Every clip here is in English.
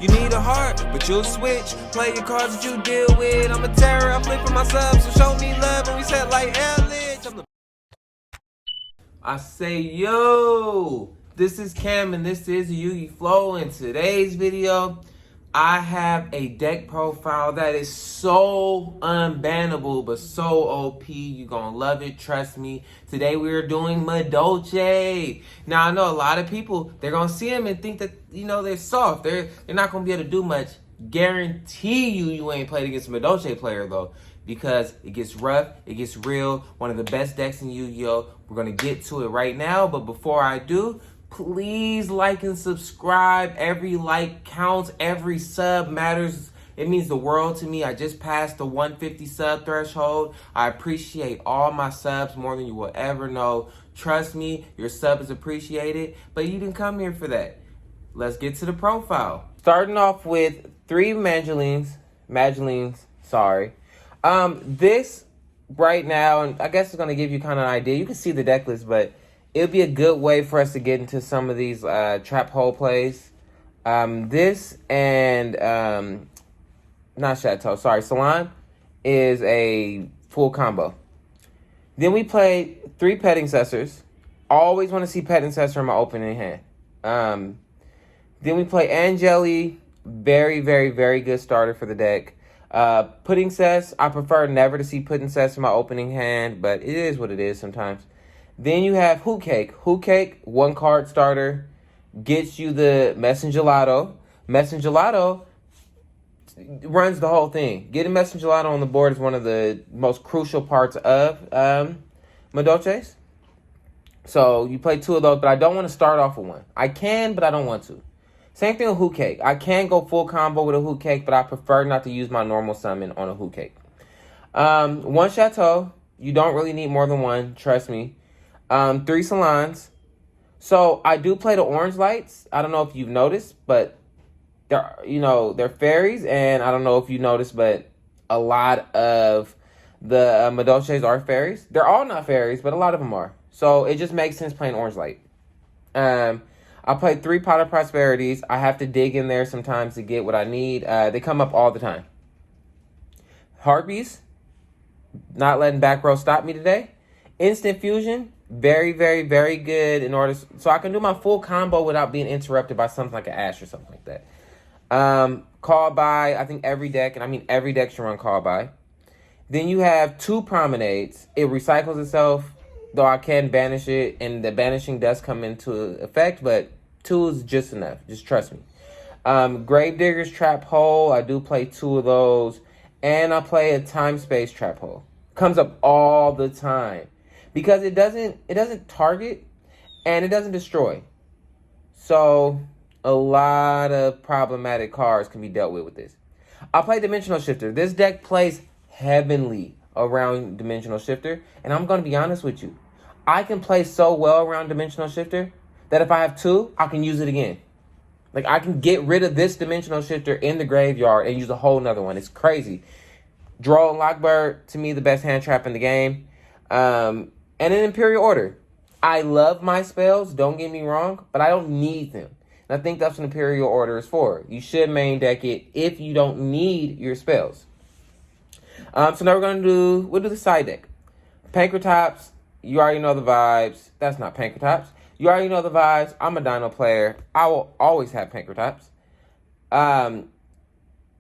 You need a heart, but you'll switch. Play your cards that you deal with. I'm a terror, I'm flipping myself, so show me love when we set like Elledge. I say, yo, this is Cam and this is Yugi-Flow. In today's video, I have a deck profile that is so unbannable, but so OP. You're gonna love it, trust me. Today we are doing Madolche. Now I know a lot of people, they're gonna see him and think that, you know, they're soft. They're not gonna be able to do much. Guarantee you ain't played against a Madolche player though, because it gets rough, it gets real. One of the best decks in Yu-Gi-Oh. We're gonna get to it right now, but before I do, please like and subscribe. Every like counts, every sub matters. It means the world to me. I just passed the 150 sub threshold. I appreciate all my subs more than you will ever know. Trust me, your sub is appreciated, but you didn't come here for that. Let's get to the profile. Starting off with 3 Madolines, sorry. This right now, and I guess it's gonna give you kind of an idea. You can see the deck list, but it'll be a good way for us to get into some of these trap hole plays. This and not Chateau, sorry, Salon is a full combo. Then we play 3 Pet Incessors. Always want to see Pet Incessor in my opening hand. Then we play Angeli. Very, very, very good starter for the deck. Pudding Cess. I prefer never to see Pudding Cess in my opening hand, but it is what it is sometimes. Then you have Hoot Cake. Hoot Cake, 1 card starter, gets you the Messengelato. Messengelato runs the whole thing. Getting Messengelato on the board is one of the most crucial parts of Madolches. So you play 2 of those, but I don't want to start off with 1. I can, but I don't want to. Same thing with Hoot Cake. I can go full combo with a Hoot Cake, but I prefer not to use my normal summon on a Hoot Cake. 1 Chateau. You don't really need more than 1, trust me. 3 Salons. So I do play the orange lights. I don't know if you've noticed, but they're fairies, and I don't know if you noticed, but a lot of the Madolches are fairies. They're all not fairies, but a lot of them are. So it just makes sense playing orange light. I play 3 Pot of Prosperities. I have to dig in there sometimes to get what I need. They come up all the time. Harpies. Not letting back row stop me today. Instant Fusion. Very, very, very good in order so I can do my full combo without being interrupted by something like an Ash or something like that. Call by, I think every deck, and I mean every deck should run call by. Then you have 2 Promenades. It recycles itself, though I can banish it, and the banishing does come into effect, but 2 is just enough. Just trust me. Gravedigger's Trap Hole. I do play 2 of those. And I play a Time Space Trap Hole. Comes up all the time. Because it doesn't target and it doesn't destroy. So a lot of problematic cards can be dealt with this. I play Dimensional Shifter. This deck plays heavenly around Dimensional Shifter. And I'm going to be honest with you. I can play so well around Dimensional Shifter that if I have 2, I can use it again. Like, I can get rid of this Dimensional Shifter in the graveyard and use a whole nother one. It's crazy. Draw and Lockbird, to me, the best hand trap in the game. And an Imperial Order. I love my spells, don't get me wrong, but I don't need them. And I think that's what Imperial Order is for. You should main deck it if you don't need your spells. So now we'll do the side deck. Pankratops, you already know the vibes. That's not Pankratops. You already know the vibes. I'm a Dino player. I will always have Pankratops.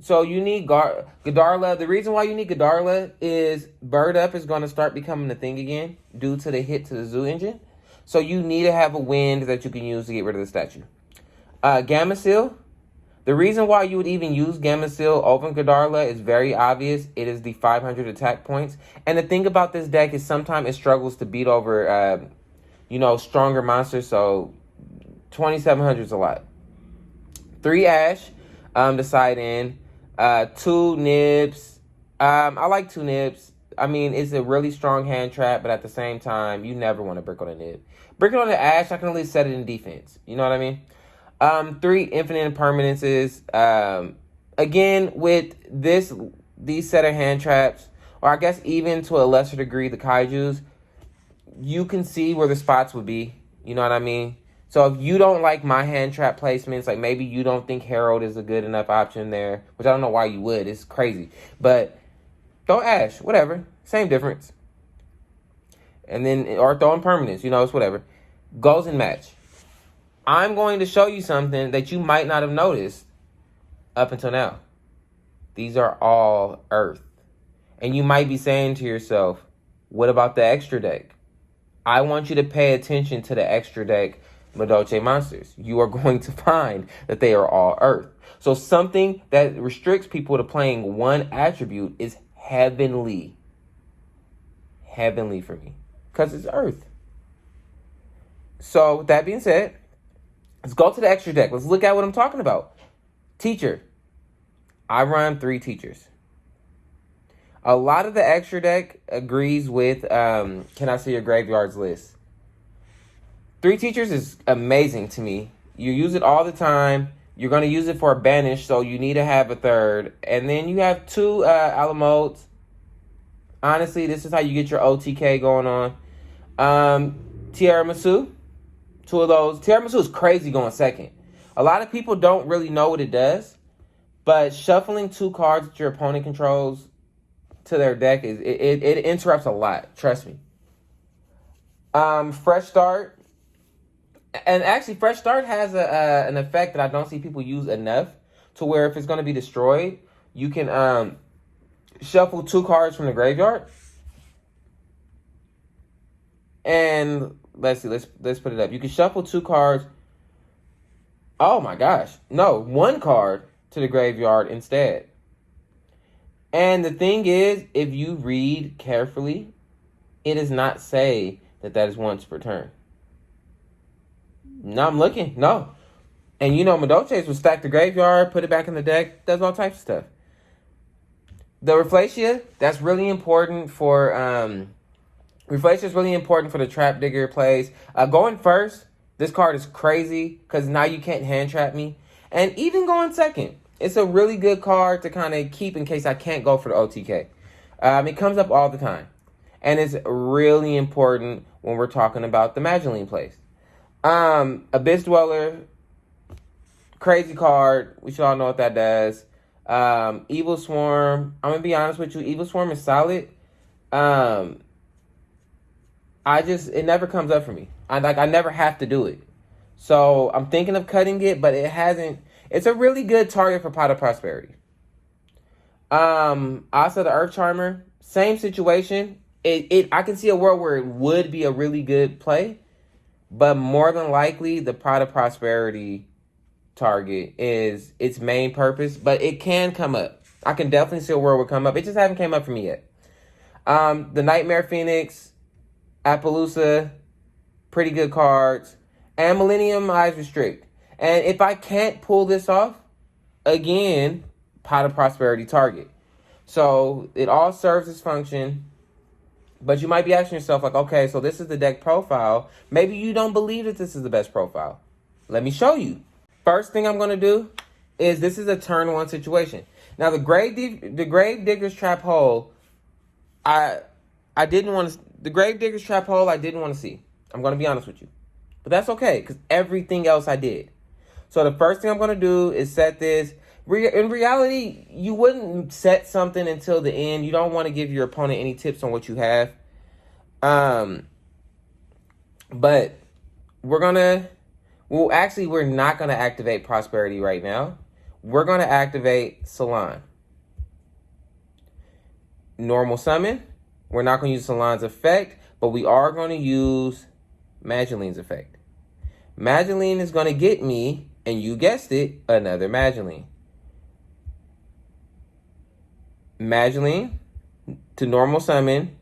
So you need Godarla. The reason why you need Godarla is Bird Up is going to start becoming a thing again due to the hit to the Zoo engine. So you need to have a wind that you can use to get rid of the statue. Gamma Seal. The reason why you would even use Gamma Seal over Godarla is very obvious. It is the 500 attack points. And the thing about this deck is sometimes it struggles to beat over, stronger monsters. So 2,700 is a lot. 3 Ash to side in. 2 Nibs. I like 2 Nibs. I mean, it's a really strong hand trap, but at the same time, you never want to brick on a Nib. Brick on the Ash, I can at least set it in defense. You know what I mean? 3 Infinite Impermanences. Again, with these set of hand traps, or I guess even to a lesser degree, the Kaijus, you can see where the spots would be. You know what I mean? So if you don't like my hand trap placements, like maybe you don't think Herald is a good enough option there, which I don't know why you would. It's crazy. But throw Ash, whatever. Same difference. And then, or throw in permanents, it's whatever. Goes and match. I'm going to show you something that you might not have noticed up until now. These are all Earth. And you might be saying to yourself, what about the extra deck? I want you to pay attention to the extra deck Madolche monsters. You are going to find that they are all Earth. So something that restricts people to playing one attribute is heavenly. Heavenly for me. Because it's Earth. So with that being said, let's go to the extra deck. Let's look at what I'm talking about. Teacher. I run 3 teachers. A lot of the extra deck agrees with Can I See Your Graveyards list. 3 teachers is amazing to me. You use it all the time. You're going to use it for a banish, so you need to have a 3rd. And then you have 2 Alamodes. Honestly, this is how you get your OTK going on. Tiramisu. 2 of those. Tiramisu is crazy going 2nd. A lot of people don't really know what it does. But shuffling 2 cards that your opponent controls to their deck, it interrupts a lot. Trust me. Fresh Start. And actually, Fresh Start has an effect that I don't see people use enough, to where if it's going to be destroyed, you can shuffle 2 cards from the graveyard. And let's see, let's put it up. You can shuffle 2 cards. Oh my gosh. No, 1 card to the graveyard instead. And the thing is, if you read carefully, it does not say that is once per turn. No, I'm looking. No. And Madolche's will stack the graveyard, put it back in the deck, does all types of stuff. The Rafflesia, that's really important for Rafflesia is really important for the trap digger plays. Going first, this card is crazy because now you can't hand trap me. And even going second, it's a really good card to kind of keep in case I can't go for the OTK. It comes up all the time. And it's really important when we're talking about the Madolche plays. Abyss Dweller, crazy card. We should all know what that does. Evil Swarm. I'm going to be honest with you. Evil Swarm is solid. It never comes up for me. I never have to do it. So I'm thinking of cutting it, but it hasn't. It's a really good target for Pot of Prosperity. Asa the Earth Charmer, same situation. I can see a world where it would be a really good play, but more than likely the Pot of Prosperity target is its main purpose, but it can come up. I can definitely see a world would come up. It just hasn't came up for me yet. The Nightmare Phoenix, Appaloosa, pretty good cards. And Millennium Eyes Restrict. And if I can't pull this off, again, Pot of Prosperity target. So it all serves its function. But you might be asking yourself, like, okay, so this is the deck profile. Maybe you don't believe that this is the best profile. Let me show you. First thing I'm going to do is this is a turn 1 situation. Now, the Grave Digger's Trap Hole, I didn't want to... The Grave Digger's Trap Hole, I didn't want to see. I'm going to be honest with you. But that's okay, because everything else I did. So the first thing I'm going to do is set this. In reality, you wouldn't set something until the end. You don't want to give your opponent any tips on what you have. But we're not going to activate Prosperity right now. We're going to activate Salon. Normal Summon. We're not going to use Salon's effect, but we are going to use Madolche's effect. Madolche is going to get me, and you guessed it, another Madolche. Madolche to normal summon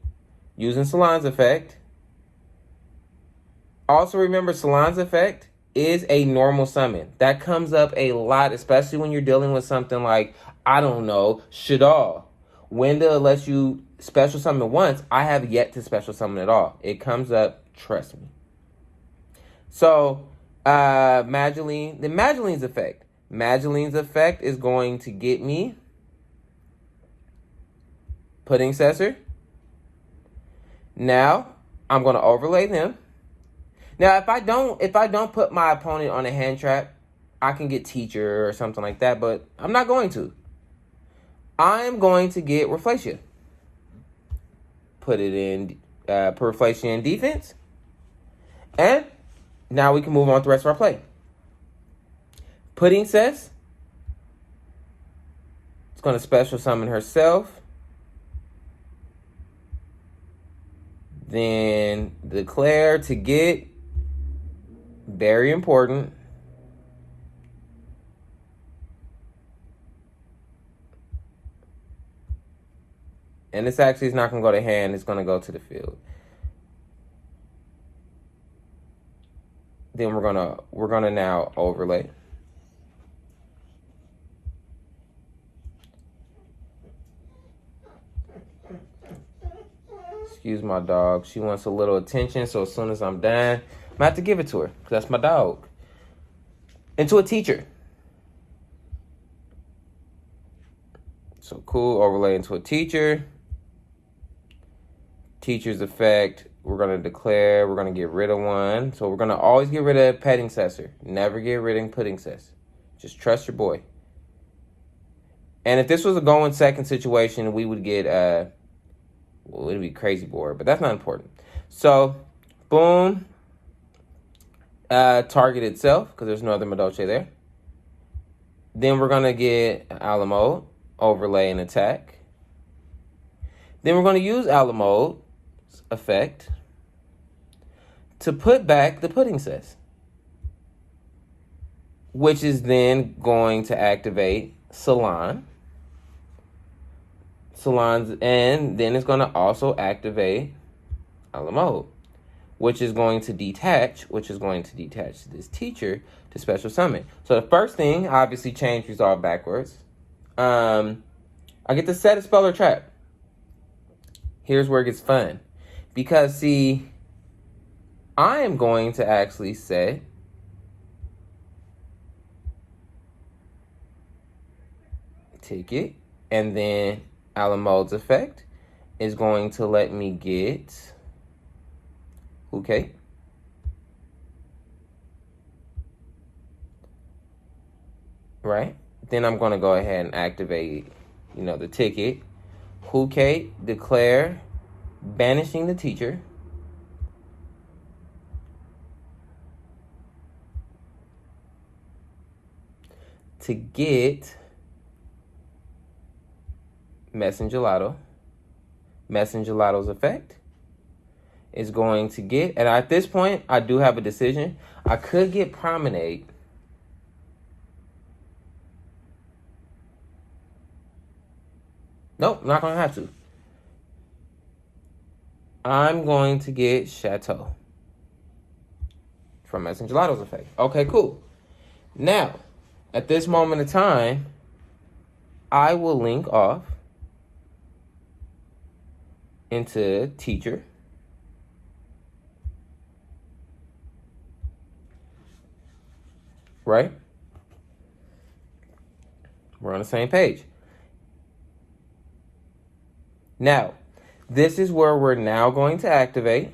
using Salon's effect. Also remember, Salon's effect is a normal summon. That comes up a lot, especially when you're dealing with something like, I don't know, Shadal. Wenda lets you special summon once. I have yet to special summon at all. It comes up, trust me. So, Madolche, the Madolche's effect. Madolche's effect is going to get me Pudding Cessor. Now, I'm going to overlay them. Now, if I don't put my opponent on a hand trap, I can get teacher or something like that, but I'm not going to. I'm going to get Reflation. Put Reflation in defense. And now we can move on to the rest of our play. Pudding says it's going to special summon herself. Then declare to get. Very important. And this actually is not going to go to hand. It's going to go to the field. Then we're gonna now overlay. Excuse my dog. She wants a little attention, so as soon as I'm done, I'm gonna have to give it to her, because that's my dog. Into a teacher. So cool, overlay into a teacher. Teacher's effect, we're gonna declare, we're gonna get rid of one. So we're gonna always get rid of petting cessor. Never get rid of pudding cess. Just trust your boy. And if this was a going second situation, we would get well, it'd be crazy board, but that's not important. So, boom. Target itself, because there's no other Madolche there. Then we're going to get Alamo, overlay and attack. Then we're going to use Alamo's effect to put back the pudding cess, which is then going to activate Salon. And then it's going to also activate Alamo, which is going to detach this teacher to special summon. So the first thing, obviously, change resolve backwards. I get to set a spell or trap. Here's where it gets fun. Because, see, I am going to actually set ticket, and then Alamo's effect is going to let me get okay. Right? Then I'm going to go ahead and activate, the ticket. Okay, declare banishing the teacher. To get Messengerado. Messengerato's effect is going to get, and at this point, I do have a decision. I could get Promenade. Nope, not going to have to. I'm going to get Chateau from Messengerato's effect. Okay, cool. Now, at this moment in time, I will link off into teacher. Right? We're on the same page. Now, this is where we're now going to activate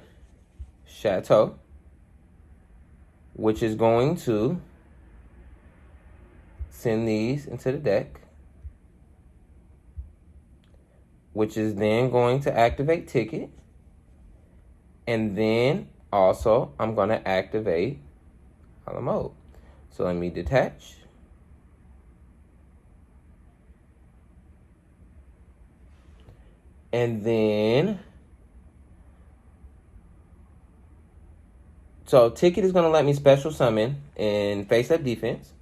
Chateau, which is going to send these into the deck, which is then going to activate ticket. And then also I'm going to activate Alamo. So let me detach. And then, so ticket is going to let me special summon in face up defense.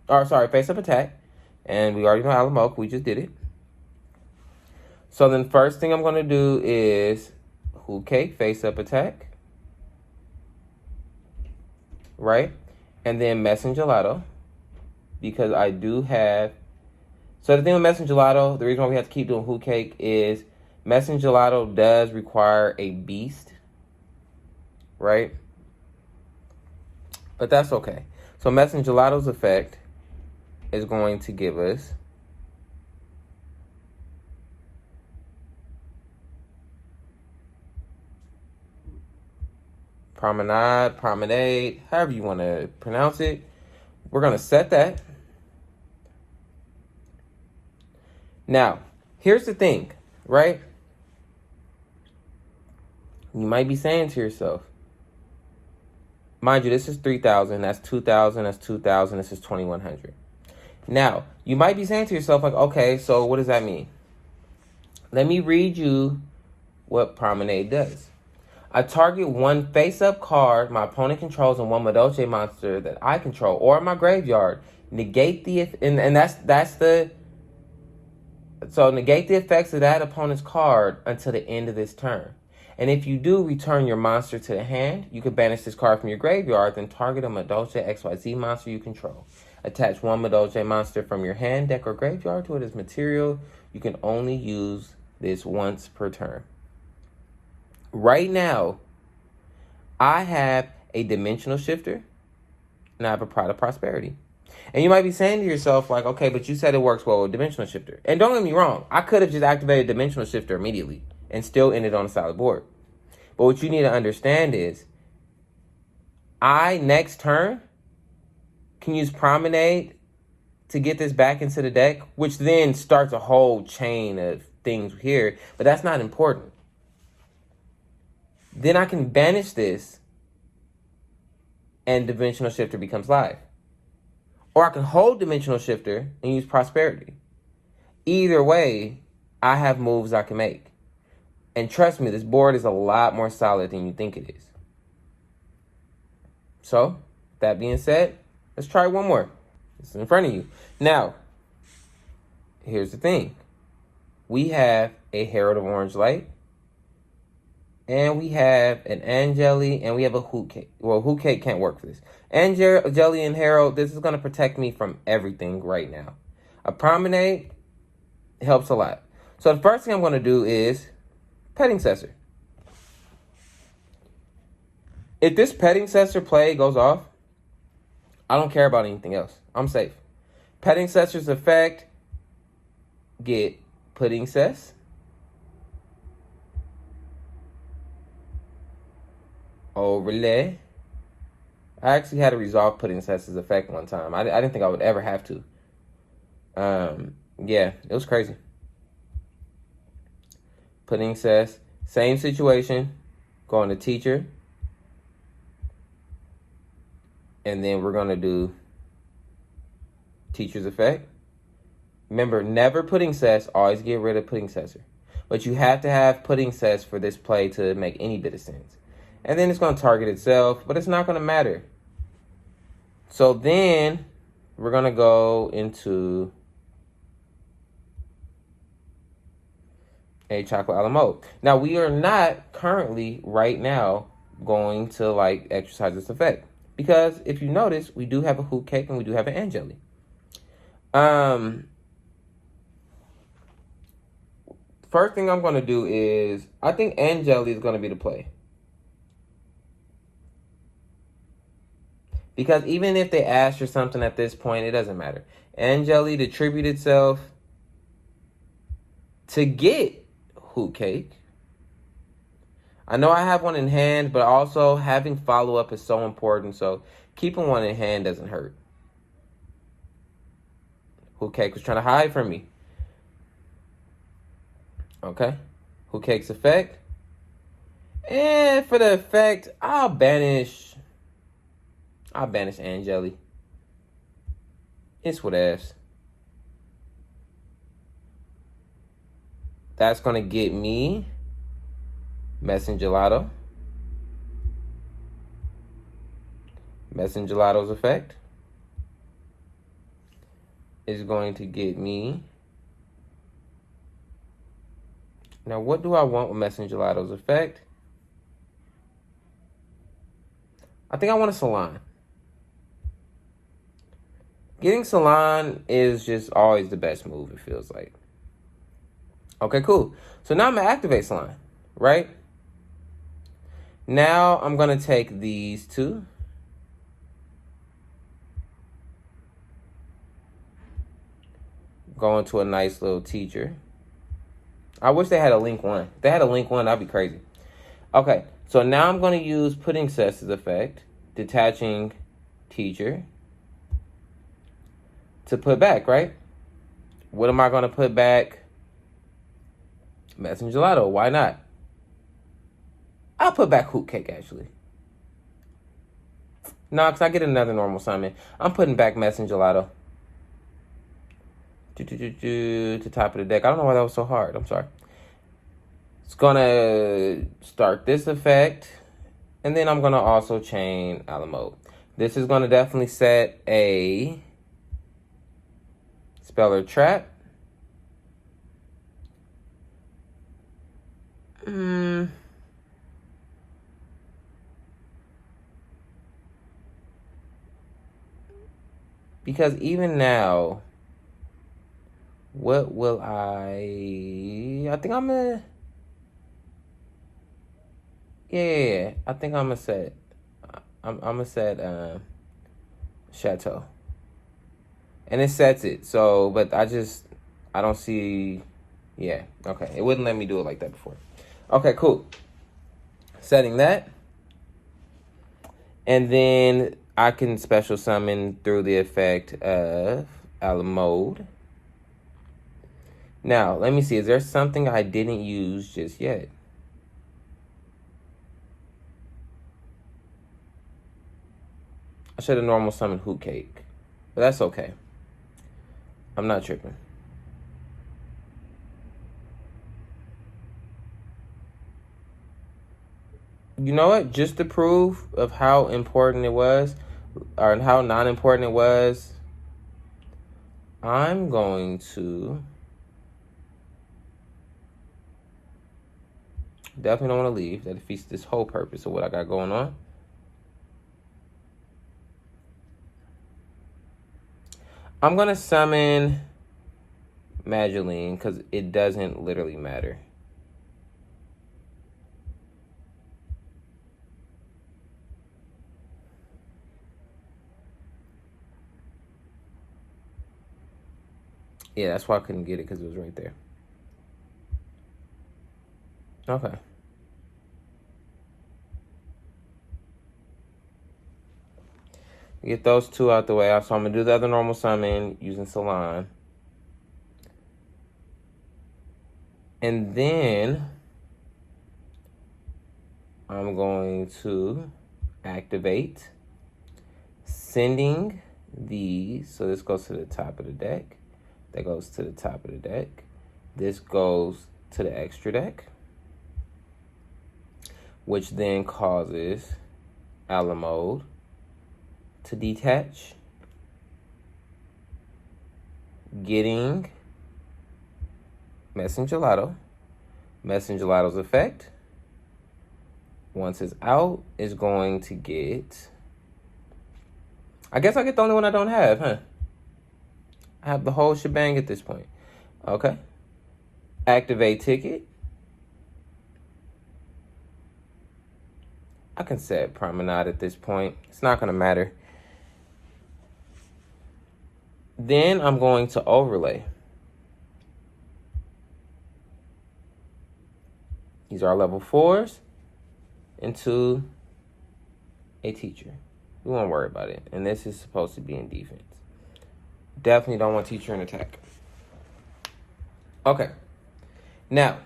Or sorry, face up attack. And we already know Alamo, we just did it. So then first thing I'm going to do is cupcake, face up attack. Right? And then Messengerado. Because I do have, so the thing with Messengerado, the reason why we have to keep doing cupcake is Messengerado does require a beast. Right? But that's okay. So Messengerado's effect is going to give us promenade, however you want to pronounce it. We're going to set that. Now, here's the thing, right? You might be saying to yourself, mind you, this is 3,000, that's 2,000, that's 2,000, this is 2,100. Now, you might be saying to yourself, like, okay, so what does that mean? Let me read you what Promenade does. I target one face-up card my opponent controls and one Madolche monster that I control, or in my graveyard. Negate the negate the effects of that opponent's card until the end of this turn. And if you do, return your monster to the hand. You can banish this card from your graveyard, then target a Madolche XYZ monster you control. Attach one Madolche monster from your hand, deck, or graveyard to it as material. You can only use this once per turn. Right now, I have a Dimensional Shifter, and I have a Pride of Prosperity. And you might be saying to yourself, like, okay, but you said it works well with Dimensional Shifter. And don't get me wrong, I could have just activated Dimensional Shifter immediately and still ended on a solid board. But what you need to understand is, I, next turn, can use Promenade to get this back into the deck, which then starts a whole chain of things here, but that's not important. Then I can banish this and Dimensional Shifter becomes live. Or I can hold Dimensional Shifter and use Prosperity. Either way, I have moves I can make. And trust me, this board is a lot more solid than you think it is. So, that being said, let's try one more. It's in front of you. Now, here's the thing. We have a Herald of Orange Light. And we have an Angeli, and we have a Hoot Cake. Well, Hoot Cake can't work for this. Angeli and Herald, this is going to protect me from everything right now. A Promenade helps a lot. So the first thing I'm going to do is Petting Cessor. If this Petting Cessor play goes off, I don't care about anything else. I'm safe. Petting Cessor's effect, get Pudding Cess. Overlay. I actually had to resolve Pudding Cess's effect one time. I didn't think I would ever have to. Yeah, it was crazy. Pudding Cess. Same situation. Going to Teacher. And then we're going to do Teacher's effect. Remember, never Pudding Cess. Always get rid of Pudding Cessor. But you have to have Pudding Cess for this play to make any bit of sense. And then it's going to target itself, but it's not going to matter. So then we're going to go into a chocolate a la mode. Now, we are not currently right now going to like exercise this effect. Because if you notice, we do have a Hoot Cake and we do have an Angeli. First thing I'm going to do is, I think Angeli is going to be the play. Because even if they ask for something at this point, it doesn't matter. Angeli to tribute itself to get Hoot Cake. I know I have one in hand, but also having follow-up is so important. So keeping one in hand doesn't hurt. Hoot Cake was trying to hide from me. Okay. Hoot Cake's effect. And for the effect, I'll banish Angeli. It's what ifs. That's going to get me Messengelato. Messengelato's effect is going to get me. Now, what do I want with Messengelato's effect? I think I want a Salon. Getting Salon is just always the best move, it feels like. Okay, cool. So now I'm going to activate Salon, right? Now I'm going to take these two. Go into a nice little Teacher. I wish they had a Link 1. If they had a Link 1, that'd be crazy. Okay, So now I'm going to use putting-cest's effect, detaching teacher, to put back, right? What am I going to put back? Messenger Gelato. Why not? I'll put back hoop cake, actually. No, because I get another normal summon. I'm putting back Messenger Gelato. To top of the deck. I don't know why that was so hard. I'm sorry. It's going to start this effect. And then I'm going to also chain a la mode. This is going to definitely set a speller trap. Because even now, what will I think I'm gonna... Yeah. I think I'm gonna set... I'm gonna set Chateau. And it sets it. So, but I don't see... Yeah, okay. It wouldn't let me do it like that before. Okay, cool. Setting that. And then I can special summon through the effect of a la mode. Now, let me see. Is there something I didn't use just yet? I should have normal summoned hoop cake. But that's okay. I'm not tripping. You know what? Just to prove of how important it was, or how non-important it was, I'm going to... Definitely don't want to leave. That defeats this whole purpose of what I got going on. I'm going to summon Madolche because it doesn't literally matter. Yeah, that's why I couldn't get it, because it was right there. Okay. Get those two out the way. So I'm going to do the other normal summon using Salon. And then I'm going to activate sending these. So this goes to the top of the deck. That goes to the top of the deck. This goes to the extra deck, which then causes a la mode to detach, getting Messenger Gelato. Messenger Gelato's effect, once it's out, is going to get... I guess I get the only one I don't have, huh? I have the whole shebang at this point. Okay. Activate ticket. I can set Promenade at this point. It's not going to matter. Then I'm going to overlay. These are level 4s into a teacher. We won't worry about it. And this is supposed to be in defense. Definitely don't want teacher in attack. Okay. Now,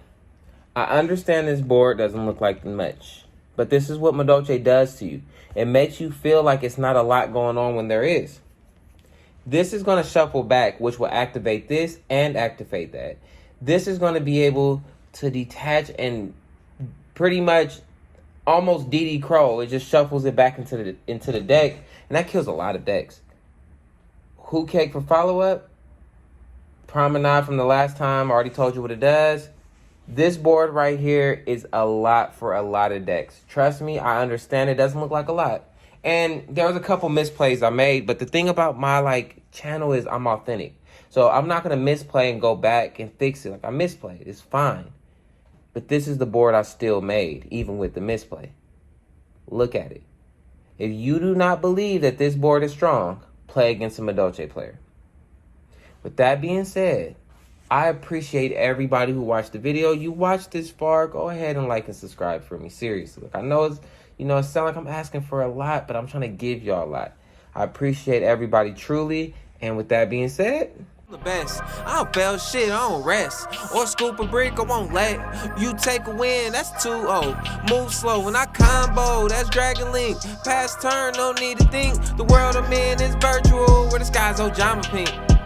I understand this board doesn't look like much, but this is what Madolche does to you. It makes you feel like it's not a lot going on when there is. This is going to shuffle back, which will activate this and activate that. This is going to be able to detach and pretty much almost DD Crow. It just shuffles it back into the deck, and that kills a lot of decks. Hoop Cake for follow-up. Promenade from the last time. I already told you what it does. This board right here is a lot for a lot of decks. Trust me, I understand it doesn't look like a lot. And there was a couple misplays I made, but the thing about my channel is I'm authentic. So I'm not going to misplay and go back and fix it. I misplayed. It's fine. But this is the board I still made, even with the misplay. Look at it. If you do not believe that this board is strong, play against a Madolche player. With that being said, I appreciate everybody who watched the video. You watched this far, go ahead and like and subscribe for me. Seriously. Look, I know it's, it sounds like I'm asking for a lot, but I'm trying to give y'all a lot. I appreciate everybody truly. And with that being said, the best. I don't fail shit, I don't rest. Or scoop a brick, I won't let you take a win, that's 2-0. Move slow when I combo, that's Dragon Link. Pass turn, no need to think. The world I'm in is virtual, where the sky's Ojama pink.